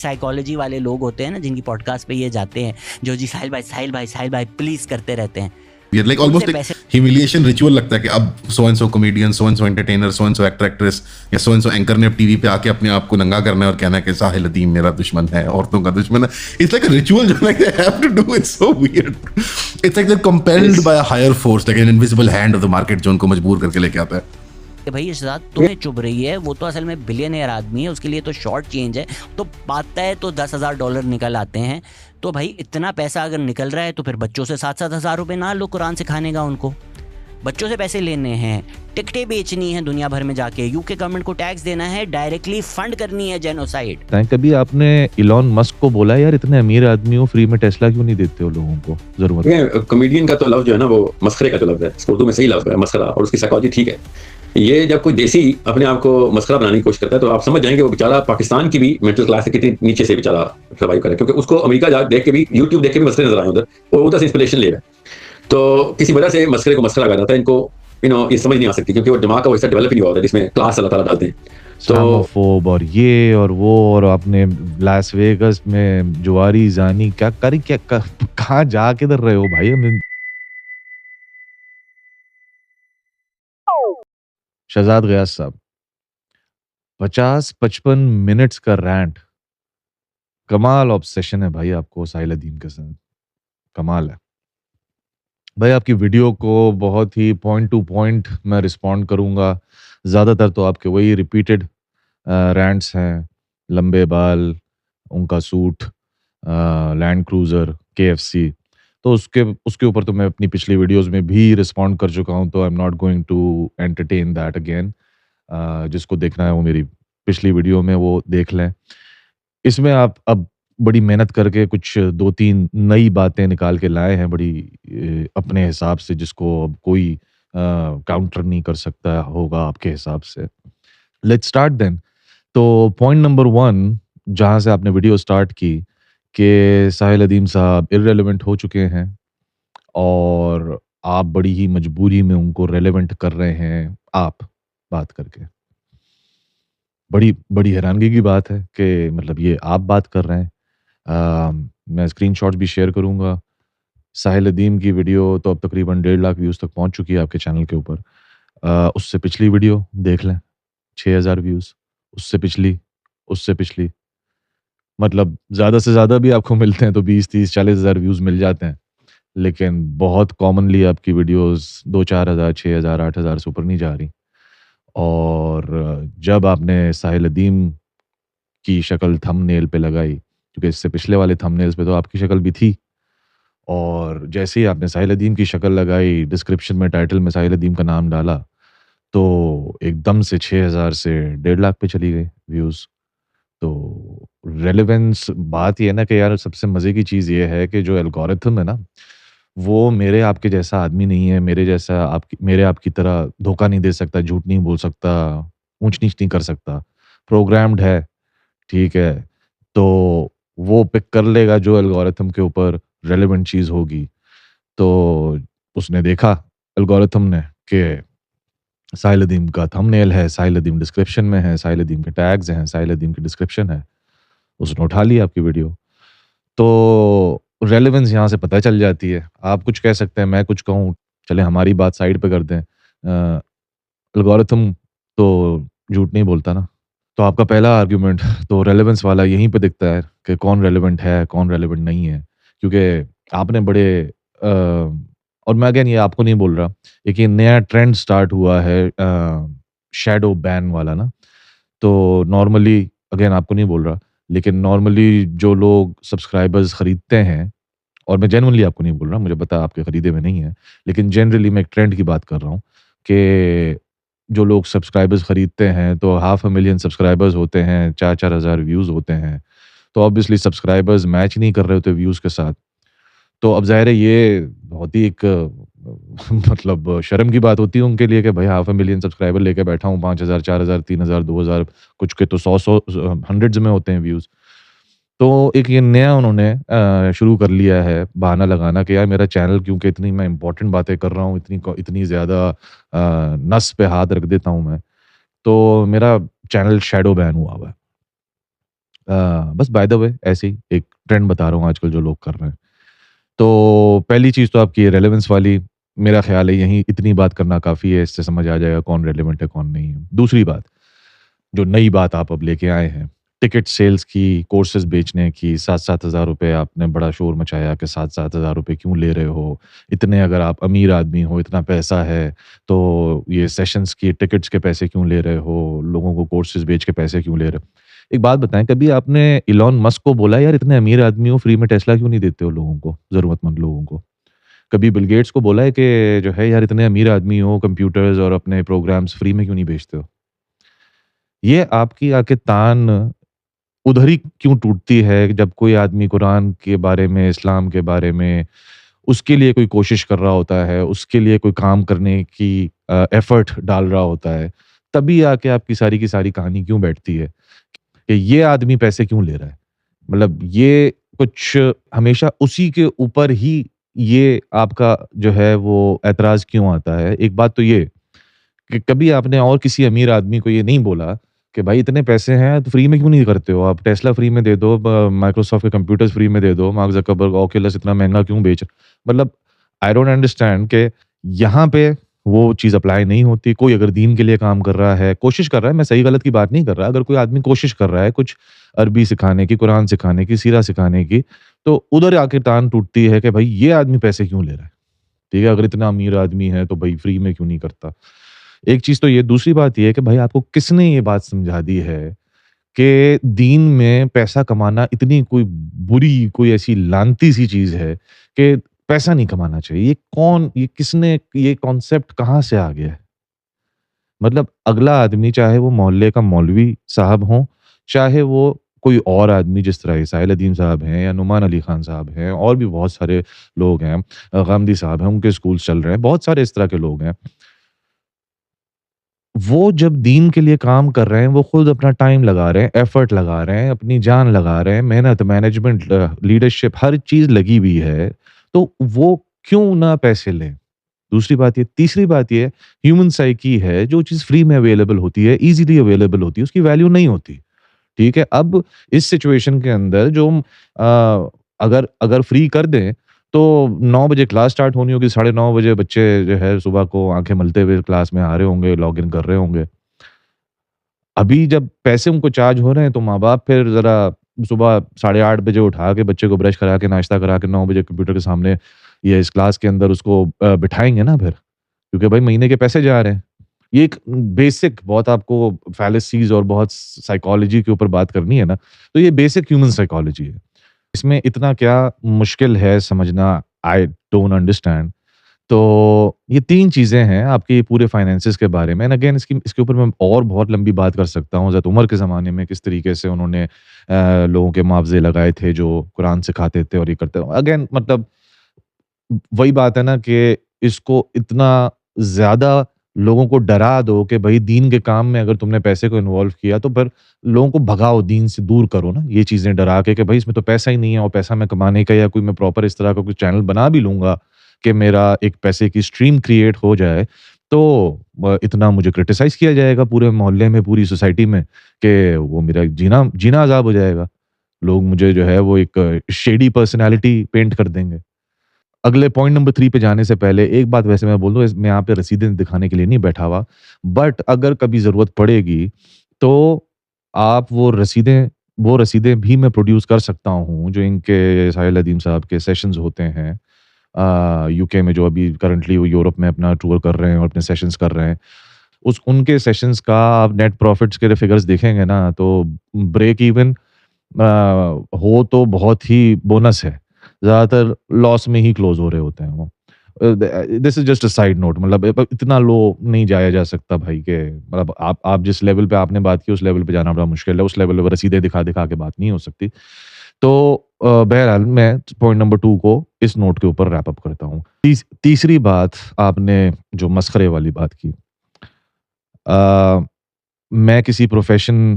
Psychology वाले लोग होते हैं ना जिनकी पॉडकास्ट पे ये जाते हैं, जो जी साहिल भाई प्लीज करते रहते हैं, ये लाइक ऑलमोस्ट एक ह्यूमिलिएशन रिचुअल लगता है कि अब so and so comedian, so and so entertainer, so and so actor actress या सो एंड सो एंकर ने टीवी पे आके अपने आप को नंगा करना है और कहना है कि साहिल अदीम मेरा दुश्मन है, औरतों का दुश्मन है. इट्स लाइक अ रिचुअल जो like they have to do. It's so weird. It's like they are compelled by a higher force, like an invisible hand of the market जो उनको मजबूर करके लेके आता है कि भाई इरशाद तुम्हें चुभ रही है, वो तो असल में बिलियनियर आदमी है, उसके लिए तो शॉर्ट चेंज है, तो पाता है तो $10,000 निकल आते हैं. तो भाई इतना पैसा अगर निकल रहा है तो फिर बच्चों से 7-7 हज़ार रुपये ना लो कुरान सिखाने का. उनको बच्चों से पैसे लेने हैं, टिकटें बेचनी है दुनिया भर में जाके, यूके गवर्नमेंट को टैक्स देना है, डायरेक्टली फंड करनी है जेनोसाइड. कभी आपने इलॉन मस्क को बोला यार इतने अमीर आदमी हो, फ्री में टेस्ला क्यों नहीं देते हो लोगों को? जरूरत कॉमेडियन का तो लफ्ज जो है ना वो मस्खरे का तो लफ्ज है, उर्दू में सही लफ्ज है मस्खरा, और उसकी साइकोलॉजी ठीक है. ये जब कोई देसी अपने आप को मस्खरा बनाने की कोशिश करता है तो आप समझ जाएंगे वो बेचारा पाकिस्तान की भी मेंटल क्लास से कितनी नीचे से बेचारा सर्वाइव करे, क्योंकि उसको अमेरिका देख के भी, यूट्यूब देख के भी मस्खरे नजर आए उधर, और उधर से इंस्पिरेशन ले रहा है. तो किसी वजह से मस्खरे को मस्खरा कहा जाता है. इनको ये समझ नहीं आ सकती क्योंकि वो दिमाग का वैसा डेवलप ही नहीं हुआ होता जिसमें क्लास अल्लाह ताला डालते हैं. तो और ये और वो, और आपने लास वेगस में जुआरी जानी क्या करी, क्या कहाँ जा के दर रहे हो भाई? हमें शहजाद गयास साहब 50-55 मिनट्स का रैंट, कमाल ऑब्सेशन है भाई आपको साहिल अदीम के साथ, कमाल है भाई. आपकी वीडियो को बहुत ही पॉइंट टू पॉइंट मैं रिस्पॉन्ड करूंगा. ज़्यादातर तो आपके वही रिपीटेड रैंट्स हैं, लंबे बाल, उनका सूट, लैंड क्रूज़र, KFC. तो उसके ऊपर तो मैं अपनी पिछली वीडियोस में भी रिस्पॉन्ड कर चुका हूं, तो I am not going to entertain that again. जिसको देखना है वो मेरी पिछली वीडियो में वो देख लें. इसमें आप अब बड़ी मेहनत करके कुछ 2-3 नई बातें निकाल के लाए हैं बड़ी अपने हिसाब से, जिसको अब कोई काउंटर नहीं कर सकता होगा आपके हिसाब से. Let's start then. तो पॉइंट नंबर 1 जहां से आपने वीडियो स्टार्ट की कि साहिल अदीम साहब इररिलेवेंट हो चुके हैं और आप बड़ी ही मजबूरी में उनको रेलेवेंट कर रहे हैं आप बात करके. बड़ी बड़ी हैरानगी की बात है कि मतलब ये आप बात कर रहे हैं. मैं स्क्रीनशॉट्स भी शेयर करूंगा. साहिल अदीम की वीडियो तो अब तकरीबन 1.5 लाख व्यूज़ तक पहुंच चुकी है आपके चैनल के ऊपर. उससे पिछली वीडियो देख लें, 6,000 व्यूज़. उससे पिछली मतलब ज़्यादा से ज़्यादा भी आपको मिलते हैं तो 20-30-40,000 व्यूज़ मिल जाते हैं, लेकिन बहुत कॉमनली आपकी वीडियोस 2-4 हज़ार, 6 हज़ार, 8 हज़ार से ऊपर नहीं जा रही. और जब आपने साहिल अदीम की शक्ल थंबनेल पे लगाई, क्योंकि इससे पिछले वाले थंबनेल्स पे तो आपकी शक्ल भी थी, और जैसे ही आपने साहिल अदीम की शक्ल लगाई, डिस्क्रिप्शन में टाइटल में साहिल अदीम का नाम डाला, तो एकदम से 6,000 से 1.5 लाख पे चली गई व्यूज़. तो रेलेवेंस बात ये है ना कि यार सबसे मज़े की चीज़ ये है कि जो एल्गोरिथम है ना, वो मेरे आपके जैसा आदमी नहीं है, मेरे आपकी तरह धोखा नहीं दे सकता, झूठ नहीं बोल सकता, ऊंच-नीच नहीं कर सकता. प्रोग्राम्ड है, ठीक है, तो वो पिक कर लेगा जो एल्गोरिथम के ऊपर रेलेवेंट चीज़ होगी. तो उसने देखा एल्गोरिथम ने कि साहिल अदीम का थंबनेल है, साहिल अदीम डिस्क्रिप्शन में है, साहिल अदीम के टैग्स हैं, साहिल अदीम की डिस्क्रिप्शन है, उसने उठा ली आपकी वीडियो. तो रेलेवेंस यहाँ से पता चल जाती है. आप कुछ कह सकते हैं, मैं कुछ कहूँ, चले हमारी बात साइड पे कर दें. एल्गोरिथम तो झूठ नहीं बोलता ना. तो आपका पहला आर्ग्यूमेंट तो रेलेवेंस वाला यहीं पे दिखता है कि कौन रेलेवेंट है, कौन रेलेवेंट नहीं है. क्योंकि आपने बड़े और मैं अगेन ये आपको नहीं बोल रहा, एक ये नया ट्रेंड स्टार्ट हुआ है शैडो बैन वाला ना. तो नॉर्मली अगेन आपको नहीं बोल रहा, लेकिन नॉर्मली जो लोग सब्सक्राइबर्स खरीदते हैं, और मैं जेन्युइनली आपको नहीं बोल रहा, मुझे पता आपके खरीदे में नहीं है, लेकिन जनरली मैं एक ट्रेंड की बात कर रहा हूँ कि जो लोग सब्सक्राइबर्स खरीदते हैं तो 500,000 सब्सक्राइबर्स होते हैं, 4-4 हज़ार व्यूज़ होते हैं, तो ऑब्वियसली सब्सक्राइबर्स मैच नहीं कर रहे होते व्यूज़ के साथ. तो अब ज़ाहिर है ये बहुत ही एक मतलब शर्म की बात होती है उनके लिए कि भाई 500,000 सब्सक्राइबर लेके बैठा हूँ, 5,000, 4,000, 3,000, 2,000, कुछ के तो 100 हंड्रेड्स में होते हैं व्यूज़. तो एक ये नया उन्होंने शुरू कर लिया है बहाना लगाना कि यार मेरा चैनल, क्योंकि इतनी मैं इंपॉर्टेंट बातें कर रहा हूँ, इतनी ज़्यादा नस पे हाथ रख देता हूँ मैं, तो मेरा चैनल शैडो बैन हुआ है. बस बाय द वे ऐसे ही एक ट्रेंड बता रहा हूँ आजकल जो लोग कर रहे हैं। तो पहली चीज़ तो आपकी रेलेवेंस वाली, मेरा ख़्याल है यहीं इतनी बात करना काफ़ी है, इससे समझ आ जाएगा कौन रेलेवेंट है, कौन नहीं है। दूसरी बात, जो नई बात आप अब लेके आए हैं, टिकट सेल्स की, कोर्सेज़ बेचने की, 7-7 हज़ार रुपए आपने बड़ा शोर मचाया कि 7-7 हज़ार रुपए क्यों ले रहे हो? इतने अगर आप अमीर आदमी हो, इतना पैसा है, तो ये सेशंस की टिकट्स के पैसे क्यों ले रहे हो? लोगों को कोर्सेज़ बेच के पैसे क्यों ले रहे हो? एक बात बताएँ, कभी आपने इलॉन मस्क को बोला यार इतने अमीर आदमी हो, फ्री में टेस्ला क्यों नहीं देते हो लोगों को, ज़रूरतमंद लोगों को? कभी बिल गेट्स को बोला है कि जो है यार इतने अमीर आदमी हो, कंप्यूटर्स और अपने प्रोग्राम्स फ्री में क्यों नहीं बेचते हो? ये आपकी आके तान उधर ही क्यों टूटती है जब कोई आदमी कुरान के बारे में, इस्लाम के बारे में, उसके लिए कोई कोशिश कर रहा होता है, उसके लिए कोई काम करने की एफर्ट डाल रहा होता है, तभी आके आपकी सारी की सारी कहानी क्यों बैठती है कि ये आदमी पैसे क्यों ले रहा है? मतलब ये कुछ हमेशा उसी के ऊपर ही ये आपका जो है वो ऐतराज़ क्यों आता है? एक बात तो ये कि कभी आपने और किसी अमीर आदमी को ये नहीं बोला कि भाई इतने पैसे हैं तो फ्री में क्यों नहीं करते हो? आप टेस्ला फ्री में दे दो, माइक्रोसॉफ्ट के कंप्यूटर्स फ्री में दे दो, मार्क ज़करबर्ग ऑक्यूलस इतना महँगा क्यों बेच, मतलब आई डोंट अंडरस्टैंड कि यहाँ पे वो चीज़ अप्लाई नहीं होती। कोई अगर दीन के लिए काम कर रहा है, कोशिश कर रहा है, मैं सही गलत की बात नहीं कर रहा, अगर कोई आदमी कोशिश कर रहा है कुछ अरबी सिखाने की, कुरान सिखाने की, सीरा सिखाने की, तो उधर आके टाँग टूटती है कि भाई ये आदमी पैसे क्यों ले रहा है? ठीक है, अगर इतना अमीर आदमी है तो भाई फ्री में क्यों नहीं करता? एक चीज़ तो ये, दूसरी बात ये है कि भाई आपको किसने ये बात समझा दी है कि दीन में पैसा कमाना इतनी कोई बुरी, कोई ऐसी लानती सी चीज़ है कि पैसा नहीं कमाना चाहिए? ये किसने ये कॉन्सेप्ट कहाँ से आ गया है? मतलब अगला आदमी चाहे वो मोहल्ले का मौलवी साहब हों, चाहे वो कोई और आदमी जिस तरह इसाइल अदीम साहब हैं या नुमान अली खान साहब हैं, और भी बहुत सारे लोग हैं, गामदी साहब हैं, उनके स्कूल्स चल रहे हैं, बहुत सारे इस तरह के लोग हैं। वो जब दीन के लिए काम कर रहे हैं, वो खुद अपना टाइम लगा रहे हैं, एफर्ट लगा रहे हैं, अपनी जान लगा रहे हैं, मेहनत, मैनेजमेंट, लीडरशिप हर चीज़ लगी हुई है, तो वो क्यों ना पैसे लें? दूसरी बात ये, तीसरी बात ये, ह्यूमन साइकी है, जो चीज़ फ्री में अवेलेबल होती है, ईज़िली अवेलेबल होती है, उसकी वैल्यू नहीं होती। ठीक है? अब इस सिचुएशन के अंदर जो अगर अगर फ्री कर दें, तो 9 बजे क्लास स्टार्ट होनी होगी, 9:30 बजे बच्चे जो है सुबह को आँखें मलते हुए क्लास में आ रहे होंगे, लॉगिन कर रहे होंगे। अभी जब पैसे उनको चार्ज हो रहे हैं, तो माँ-बाप फिर ज़रा सुबह 8:30 बजे उठा के बच्चे को ब्रश करा के, नाश्ता करा के 9 बजे कंप्यूटर के सामने या इस क्लास के अंदर उसको बिठाएँगे ना फिर, क्योंकि भाई महीने के पैसे जा रहे हैं। ये एक बेसिक, बहुत आपको फैलेसीज़ और बहुत साइकोलॉजी के ऊपर बात करनी है ना, तो ये बेसिक ह्यूमन साइकोलॉजी है। इसमें इतना क्या मुश्किल है समझना, आई डोंट अंडरस्टैंड। तो ये 3 चीज़ें हैं आपके ये पूरे फाइनेंसेस के बारे में, एंड अगेन इसके ऊपर मैं और बहुत लंबी बात कर सकता हूँ। हज़रत उमर के ज़माने में किस तरीके से उन्होंने लोगों के मुआवज़े लगाए थे जो कुरान सिखाते थे और ये करते, अगेन मतलब वही बात है ना कि इसको इतना ज़्यादा लोगों को डरा दो कि भाई दीन के काम में अगर तुमने पैसे को इन्वॉल्व किया तो फिर लोगों को भगाओ, दीन से दूर करो ना, ये चीज़ें डरा के कि भाई इसमें तो पैसा ही नहीं है, और पैसा मैं कमाने का या कोई मैं प्रॉपर इस तरह का कोई चैनल बना भी लूँगा कि मेरा एक पैसे की स्ट्रीम क्रिएट हो जाए, तो इतना मुझे क्रिटिसाइज़ किया जाएगा पूरे मोहल्ले में, पूरी सोसाइटी में, कि वो मेरा जीना जीना अज़ाब हो जाएगा। लोग मुझे जो है वो एक शेडी पर्सनैलिटी पेंट कर देंगे। अगले पॉइंट नंबर 3 पे जाने से पहले एक बात वैसे मैं बोल दूँ, मैं यहाँ पे रसीदें दिखाने के लिए नहीं बैठा हुआ, बट अगर कभी ज़रूरत पड़ेगी, तो आप वो रसीदें भी मैं प्रोड्यूस कर सकता हूँ, जो इनके साहिल अदीम साहब के सेशंस होते हैं यूके में, जो अभी करंटली वो यूरोप में अपना टूर कर रहे हैं और अपने सेशंस कर रहे हैं। उनके सेशंस का आप नेट प्रॉफिट्स के फिगर्स देखेंगे ना, तो ब्रेक इवन हो तो बहुत ही बोनस है। ज़्यादातर लॉस में ही क्लोज़ हो रहे होते हैं वो। This is just a side note, मतलब इतना लो नहीं जाया जा सकता भाई के, मतलब आप जिस लेवल पे आपने बात की उस लेवल पे जाना बड़ा मुश्किल है, उस लेवल पे रसीदें दिखा-दिखा के बात नहीं हो सकती। तो बहरहाल मैं पॉइंट नंबर 2 को इस नोट के ऊपर रैप अप करता हूँ। तीसरी बात, आपने जो मसखरे वाली बात की। मैं किसी प्रोफ़ेशन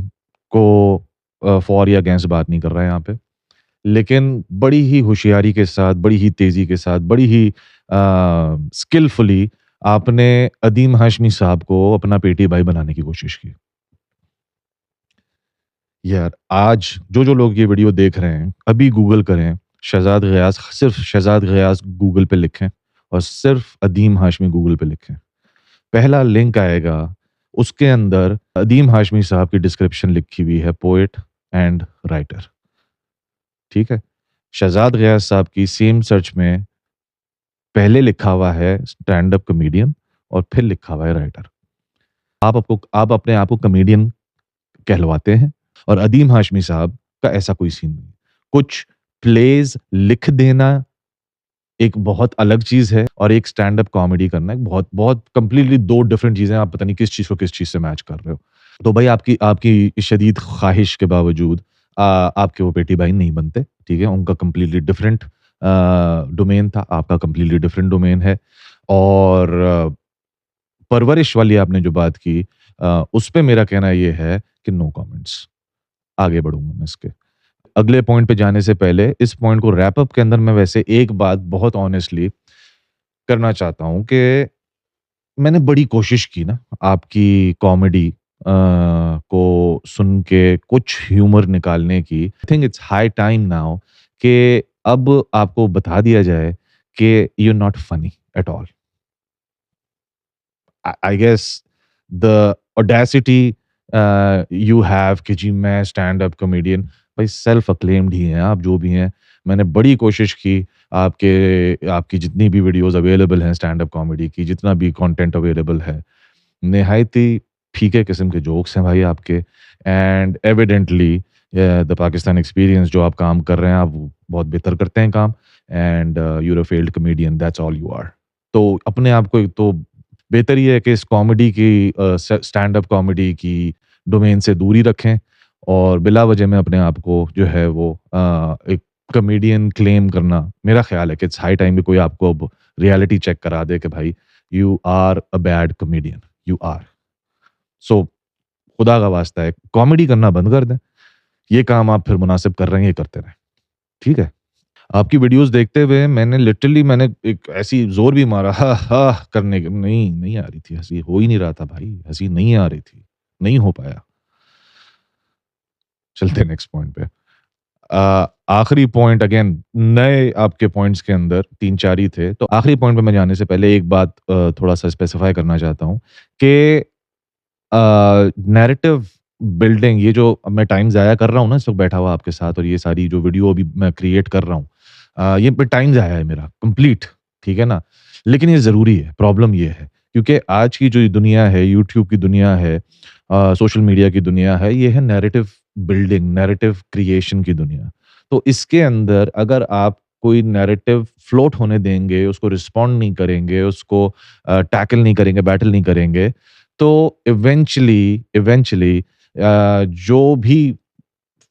को फॉर या अगेंस्ट बात नहीं कर रहा यहाँ पे। लेकिन बड़ी ही होशियारी के साथ, बड़ी ही तेज़ी के साथ, बड़ी ही स्किलफुली आपने अदीम हाशमी साहब को अपना पेटी भाई बनाने की कोशिश की। यार आज जो लोग ये वीडियो देख रहे हैं अभी गूगल करें शहजाद गयास, सिर्फ शहजाद गयास गूगल पे लिखें और सिर्फ अदीम हाशमी गूगल पे लिखें, पहला लिंक आएगा, उसके अंदर अदीम हाशमी साहब की डिस्क्रिप्शन लिखी हुई है, पोएट एंड राइटर। ठीक है, शहजाद गयास साहब की सेम सर्च में पहले लिखा हुआ है स्टैंड अप कॉमेडियन और फिर लिखा हुआ है राइटर। आप अपने आप को कॉमेडियन कहलवाते हैं और अदीम हाशमी साहब का ऐसा कोई सीन नहीं। कुछ प्लेज लिख देना एक बहुत अलग चीज है और एक स्टैंड अप कॉमेडी करना एक बहुत बहुत कंप्लीटली दो डिफरेंट चीजें। आप पता नहीं किस चीज को किस चीज से मैच कर रहे हो। तो भाई आपकी शदीद ख्वाहिश के बावजूद आपके वो पेटी भाई नहीं बनते। ठीक है, उनका कंप्लीटली डिफरेंट डोमेन था, आपका कंप्लीटली डिफरेंट डोमेन है। और परवरिश वाली आपने जो बात की उस पे मेरा कहना ये है कि नो कमेंट्स। आगे बढ़ूंगा मैं इसके अगले पॉइंट पे जाने से पहले इस पॉइंट को रैप अप के अंदर मैं वैसे एक बात बहुत ऑनेस्टली करना चाहता हूं कि मैंने बड़ी कोशिश की ना आपकी कॉमेडी को सुन के कुछ ह्यूमर निकालने की। I think it's high time now कि अब आपको बता दिया जाए कि you not funny at all. I guess the audacity you have कि जी मैं स्टैंड अप कॉमेडियन, भाई सेल्फ अक्लेम्ड ही हैं आप जो भी हैं। मैंने बड़ी कोशिश की आपकी जितनी भी वीडियोस अवेलेबल हैं स्टैंड अप कॉमेडी की, जितना भी कंटेंट अवेलेबल है, निहायत ही फीके किस्म के जोक्स हैं भाई आपके। And evidently the Pakistan experience जो आप काम कर रहे हैं, आप बहुत बेहतर करते हैं काम। And you're a failed comedian, that's all you are. तो अपने आप को तो बेहतर ही है कि इस कॉमेडी की स्टैंड अप कॉमेडी की डोमेन से दूरी रखें और बिला वजह में अपने आप को जो है वो एक कॉमेडियन क्लेम करना, मेरा ख्याल है कि इट्स हाई टाइम कि कोई आपको अब रियलिटी चेक करा दे कि भाई you are a bad comedian, you are. So खुदा का वास्ता है कॉमेडी करना बंद कर दें। ये काम आप फिर मुनासिब कर रहे हैं, ये करते रहें। ठीक है, आपकी वीडियोस देखते हुए मैंने एक ऐसी जोर भी मारा हा हा करने के, नहीं आ रही थी हंसी, हो ही नहीं रहा था भाई, हंसी नहीं आ रही थी, नहीं हो पाया। चलते नेक्स्ट पॉइंट पे। आखिरी पॉइंट, अगेन नए आपके पॉइंट्स के अंदर 3-4 ही थे, तो आखिरी पॉइंट पे मैं जाने से पहले एक बात थोड़ा सा स्पेसिफाई करना चाहता हूँ कि नैरेटिव बिल्डिंग, ये जो मैं टाइम ज़ाया कर रहा हूँ ना इस वक्त बैठा हुआ आपके साथ, और ये सारी जो वीडियो अभी मैं क्रिएट कर रहा हूँ, ये पे टाइम ज़ाया है मेरा कंप्लीट। ठीक है ना, लेकिन ये ज़रूरी है। प्रॉब्लम ये है क्योंकि आज की जो दुनिया है, यूट्यूब की दुनिया है, सोशल मीडिया की दुनिया है, ये है नैरेटिव बिल्डिंग, नैरेटिव क्रिएशन की दुनिया। तो इसके अंदर अगर आप कोई नैरेटिव फ्लोट होने देंगे, उसको रिस्पॉन्ड नहीं करेंगे, उसको टैकल नहीं करेंगे, बैटल नहीं करेंगे, तो इवेंचुअली जो भी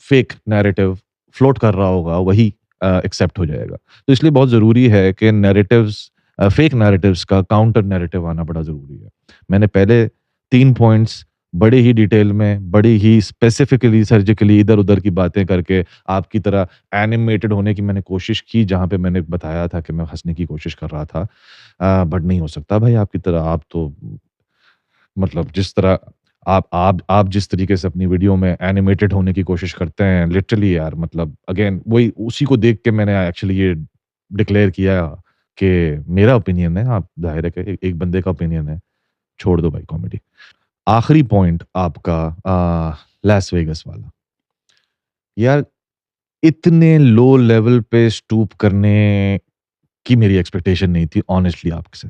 फेक नैरेटिव फ्लोट कर रहा होगा वही एक्सेप्ट हो जाएगा। तो इसलिए बहुत ज़रूरी है कि नैरेटिव्स, फेक नैरेटिव्स का काउंटर नैरेटिव आना बड़ा ज़रूरी है। मैंने पहले 3 पॉइंट्स बड़े ही डिटेल में, बड़े ही स्पेसिफिकली, सर्जिकली इधर-उधर की बातें करके आपकी तरह एनिमेटेड होने की मैंने कोशिश की, जहाँ पे मैंने बताया था कि मैं हँसने की कोशिश कर रहा था। बट नहीं हो सकता भाई आपकी तरह। आप तो मतलब जिस तरह आप जिस तरीके से अपनी वीडियो में एनिमेटेड होने की कोशिश करते हैं, लिटरली यार, मतलब अगेन वही उसी को देख के मैंने एक्चुअली ये डिक्लेयर किया कि मेरा ओपिनियन है, आप ज़ाहिर है कि एक बंदे का ओपिनियन है, छोड़ दो भाई कॉमेडी। आखिरी पॉइंट आपका लास वेगास वाला। यार इतने लो लेवल पे स्टूप करने की मेरी एक्सपेक्टेशन नहीं थी ऑनेस्टली आपसे।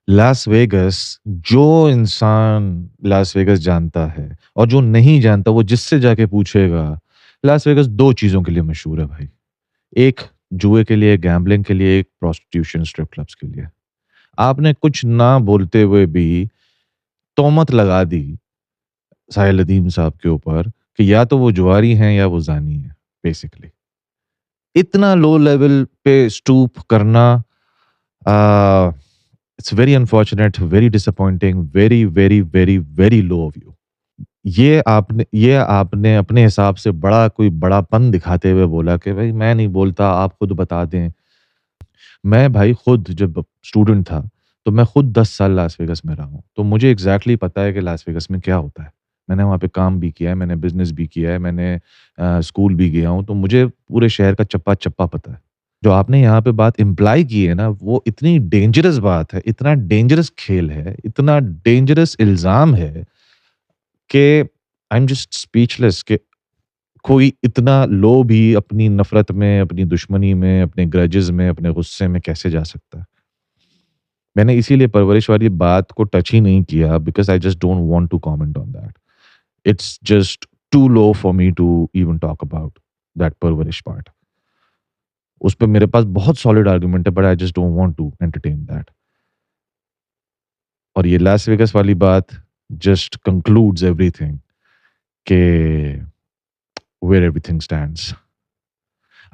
लास वेगास, जो इंसान लास वेगास जानता है और जो नहीं जानता वो जिससे जाके पूछेगा, लास वेगास 2 चीज़ों के लिए मशहूर है भाई। एक जुए के लिए, गैम्बलिंग के लिए, एक प्रोस्टिट्यूशन स्ट्रिप क्लब्स के लिए। आपने कुछ ना बोलते हुए भी तोहमत लगा दी साहिल अदीम साहब के ऊपर कि या तो वो जुआरी हैं या वो ज़ानी है बेसिकली। इतना लो लेवल पे स्टूप करना, it's very unfortunate, very disappointing, very very very very low of you. ये आपने अपने हिसाब से बड़ा कोई बड़ापन दिखाते हुए बोला कि भाई मैं नहीं बोलता, आप खुद बता दें। मैं भाई खुद जब स्टूडेंट था तो मैं खुद 10 साल लास वेगास में रहा हूँ, तो मुझे एग्जैक्टली पता है कि लास वेगास में क्या होता है। मैंने वहाँ पे काम भी किया है, मैंने बिजनेस भी किया है, मैंने स्कूल भी गया हूँ, तो मुझे पूरे शहर का चप्पा चप्पा पता है। जो आपने यहाँ पे बात इम्प्लाई की है ना, वो इतनी डेंजरस बात है, इतना डेंजरस खेल है, इतना डेंजरस इल्जाम है कि आई एम जस्ट स्पीचलेस कि कोई इतना लो भी अपनी नफरत में, अपनी दुश्मनी में, अपने ग्रजेस में, अपने गुस्से में कैसे जा सकता है। मैंने इसीलिए परवरिश वाली बात को टच ही नहीं किया, because I just don't want to comment on that. It's just too low for me to even talk about that परवरिश पार्ट। उस पे मेरे पास बहुत सॉलिड आर्गुमेंट है, but I just don't want to entertain that. और ये Las Vegas वाली बात जस्ट कंक्लूड्स एवरीथिंग के where everything stands.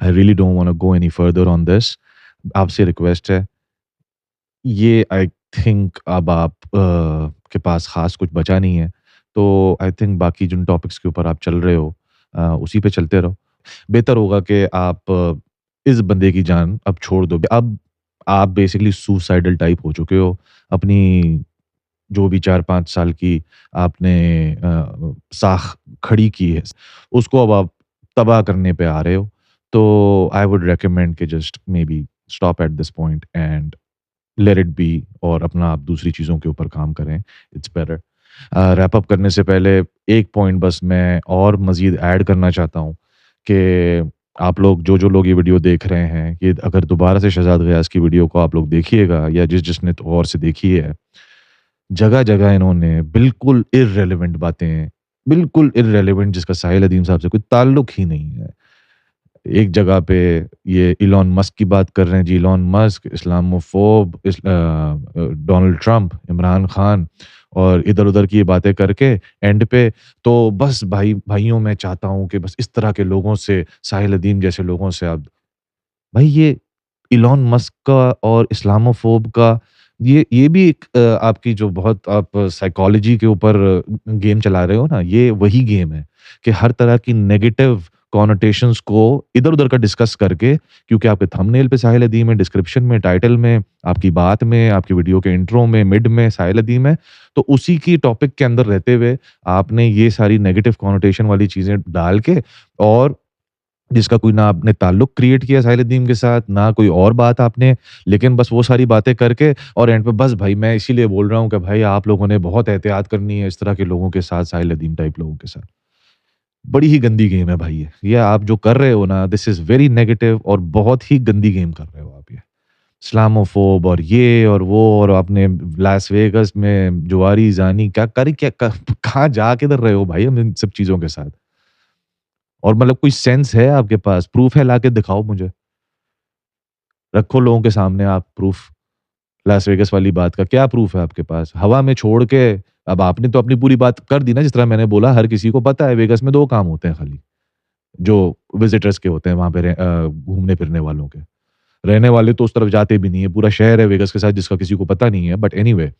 I really don't want to go any further on this. आपसे रिक्वेस्ट है, ये आई थिंक अब आप के पास खास कुछ बचा नहीं है, तो आई थिंक बाकी जिन टॉपिक्स के ऊपर आप चल रहे हो उसी पे चलते रहो। बेहतर होगा कि आप इस बंदे की जान अब छोड़ दो। अब आप बेसिकली सुसाइडल टाइप हो चुके हो। अपनी जो भी 4-5 साल की आपने साख खड़ी की है, उसको अब आप तबाह करने पे आ रहे हो। तो आई वुड रिकमेंड कि just may be stop at this point and let it be, और अपना आप दूसरी चीज़ों के ऊपर काम करें। It's better. रैप अप करने से पहले एक पॉइंट बस मैं और मज़ीद ऐड करना चाहता हूँ कि आप लोग जो लोग ये वीडियो देख रहे हैं, ये अगर दोबारा से शहजाद ग़ियास की वीडियो को आप लोग देखिएगा, या जिसने तो और से देखी है, जगह-जगह इन्होंने बिल्कुल इर्रेलेवेंट बातें, बिल्कुल इर्रेलेवेंट, जिसका साहिल अदीम साहब से कोई ताल्लुक ही नहीं है। एक जगह पे ये इलॉन मस्क की बात कर रहे हैं जी, Elon Musk, Islamophobe, Donald Trump, Imran Khan, और इधर-उधर की ये बातें करके एंड पे तो बस भाइयों मैं चाहता हूँ कि बस इस तरह के लोगों से, साहिल अदीम जैसे लोगों से आप भाई, ये इलॉन मस्क का और इस्लामोफोब का ये भी एक आपकी जो बहुत आप साइकोलॉजी के ऊपर गेम चला रहे हो ना, ये वही गेम है कि हर तरह की नेगेटिव कॉनोटेशंस को इधर-उधर का डिस्कस करके, क्योंकि आपके थंबनेल पे साहिल अदीम है, डिस्क्रिप्शन में, टाइटल में, आपकी बात में, आपकी वीडियो के इंट्रो में, मिड में साहिल अदीम है, तो उसी की टॉपिक के अंदर रहते हुए आपने ये सारी नेगेटिव कॉनोटेशन वाली चीज़ें डाल के, और जिसका कोई ना आपने ताल्लुक क्रिएट किया साहिल अदीम के साथ, ना कोई और बात आपने, लेकिन बस वो सारी बातें करके और एंड पे बस भाई मैं इसीलिए बोल रहा हूँ कि भाई आप लोगों ने बहुत एहतियात करनी है इस तरह के लोगों के साथ, साहिल अदीम टाइप लोगों के साथ। बड़ी ही गंदी गेम है भाई ये आप जो कर रहे हो ना, दिस इज़ वेरी नेगेटिव और बहुत ही गंदी गेम कर रहे हो आप ये। इस्लामोफोब और ये और वो, और आपने लास वेगस में जुआरी ज़ानी कहाँ जा किधर रहे हो भाई हम इन सब चीज़ों के साथ? और मतलब कोई सेंस है आपके पास? प्रूफ है, लाके दिखाओ मुझे। रखो लोगों के सामने आप प्रूफ। लास वेगस वाली बात का क्या प्रूफ है आपके पास? हवा में छोड़ के अब आपने तो अपनी पूरी बात कर दी ना, जिस तरह मैंने बोला हर किसी को पता है वेगस में 2 काम होते हैं खाली, जो विजिटर्स के होते हैं वहाँ पे घूमने फिरने वालों के। रहने वाले तो उस तरफ जाते भी नहीं है, पूरा शहर है वेगस के साथ जिसका किसी को पता नहीं है, बट एनीवे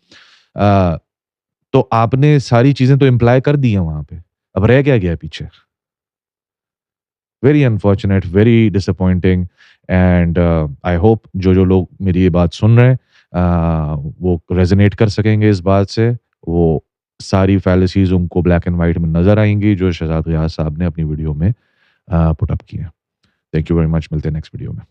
तो आपने सारी चीज़ें तो इम्प्लाई कर दी हैं वहाँ पे, अब रह क्या गया पीछे? Very unfortunate, very disappointing, and I hope जो लोग मेरी ये बात सुन रहे हैं वो रेजोनेट कर सकेंगे इस बात से, वो सारी फैलेसीज उनको ब्लैक एंड वाइट में नजर आएंगी जो शहजाद ग़ियास साहब ने अपनी वीडियो में पुट अप की है। थैंक यू वेरी मच, मिलते हैं नेक्स्ट वीडियो में।